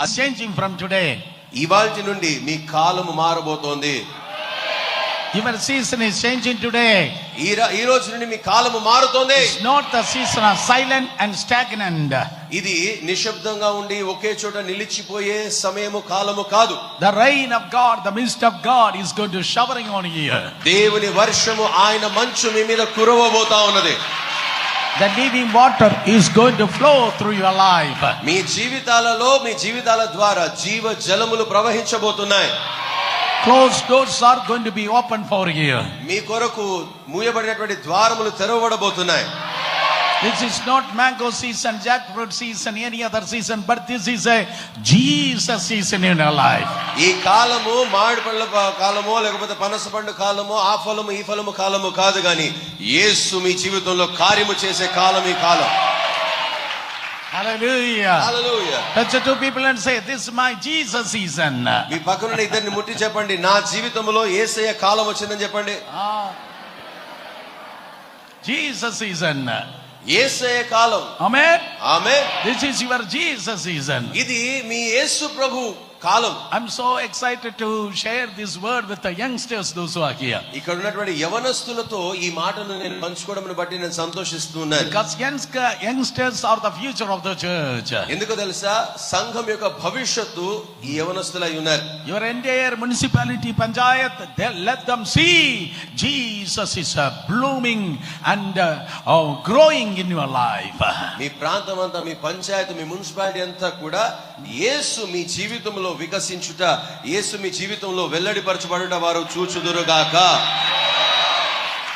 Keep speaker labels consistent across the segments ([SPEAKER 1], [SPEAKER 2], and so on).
[SPEAKER 1] changing from today.
[SPEAKER 2] ఇవాల్టి నుండి మీ కాలము మారబోతోంది.
[SPEAKER 1] Your season is changing today.
[SPEAKER 2] ఈ రోజు నుండి మీ కాలము మారుతోంది.
[SPEAKER 1] It's not the season of silent and stagnant.
[SPEAKER 2] ఇది నిశ్శబ్దంగా ఉండి ఒకే చోట నిలిచిపోయే సమయము కాలము కాదు.
[SPEAKER 1] The rain of God, the mist of God is going to showering on you.
[SPEAKER 2] దేవుని వర్షము ఆయన మంచు మీ మీద కురవబోతా ఉన్నది.
[SPEAKER 1] The living water is going to flow through your life.
[SPEAKER 2] మీ జీవితాలలో మీ జీవితాల ద్వారా జీవ జలములు ప్రవహించబోతున్నాయి.
[SPEAKER 1] Closed doors are going to be open for you.
[SPEAKER 2] మీ కొరకు మూయబడినటువంటి ద్వారములు తెరవబడబోతున్నాయి.
[SPEAKER 1] This is not mango season, jackfruit season, any other season, but this is a Jesus season in your life.
[SPEAKER 2] ఈ కాలము మామిడి పండ్ల కాలమో లేకపోతే పనస పండు కాలమో ఆ ఫలము ఈ ఫలము కాలము కాదు గాని యేసు మీ జీవితంలో కార్యము చేసే కాలం ఈ కాలం.
[SPEAKER 1] Hallelujah.
[SPEAKER 2] Hallelujah.
[SPEAKER 1] Touch two people and say, this is my Jesus season.
[SPEAKER 2] మీ పక్కన ఇద్దరిని ముట్టి చెప్పండి, నా జీవితంలో యేసయ్య కాలం వచ్చిందని చెప్పండి.
[SPEAKER 1] Jesus season.
[SPEAKER 2] Yesayya column.
[SPEAKER 1] Amen.
[SPEAKER 2] Amen.
[SPEAKER 1] This is your Jesus season.
[SPEAKER 2] ఇది మీ యేసు ప్రభు కాలం.
[SPEAKER 1] I'm so excited to share this word with the youngsters, those who are here.
[SPEAKER 2] ఇక్కడ ఉన్నటువంటి యవనస్తులతో ఈ మాటను నేను పంచుకోవడం బట్టి నేను సంతోషిస్తున్నాను.
[SPEAKER 1] Because youngsters are the future of the church.
[SPEAKER 2] ఎందుకో తెలుసా, సంఘం యొక్క భవిష్యత్తు ఈ యవనస్తులై ఉన్నారు.
[SPEAKER 1] Your entire municipality, panchayat, let them see Jesus is blooming and growing in your life.
[SPEAKER 2] మీ ప్రాంతం అంతా, మీ పంచాయతీ, మీ మున్సిపాలిటీ అంతా కూడా యేసు మీ జీవితంలో వికసించుట, యేసు మీ జీవితంలో వెల్లడిపరచబడుట వారు చూచుదురుగాక.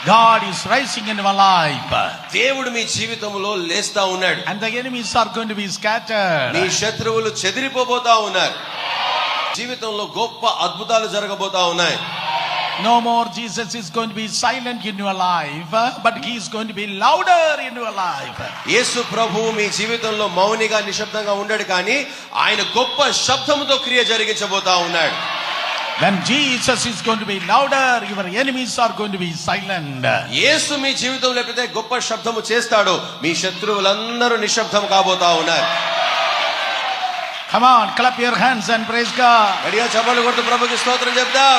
[SPEAKER 1] God is rising in your life.
[SPEAKER 2] దేవుడు మీ జీవితంలో లేస్తా ఉన్నాడు.
[SPEAKER 1] And the enemies are going to be scattered.
[SPEAKER 2] మీ శత్రువులు చెదిరిపోబోతా ఉన్నారు. జీవితంలో గొప్ప అద్భుతాలు జరగబోతా ఉన్నాయి.
[SPEAKER 1] No more Jesus is going to be silent in your life, but he is going to be louder in your life.
[SPEAKER 2] యేసు ప్రభువు మీ జీవితంలో మౌనిగా నిశ్శబ్దంగా ఉండడు, కానీ ఆయన గొప్ప శబ్దముతో క్రియ జరిగించబోతా ఉన్నాడు.
[SPEAKER 1] When Jesus is going to be louder, your enemies are going to be silent.
[SPEAKER 2] యేసు మీ జీవితంలో ఎప్పుడైతే గొప్ప శబ్దము చేస్తాడో మీ శత్రువులందరూ నిశ్శబ్దం కాబోతా ఉన్నారు.
[SPEAKER 1] Come on, clap your hands and praise God.
[SPEAKER 2] గట్టిగా చప్పట్లు కొడుతూ ప్రభుకి స్తోత్రం చెప్దాం.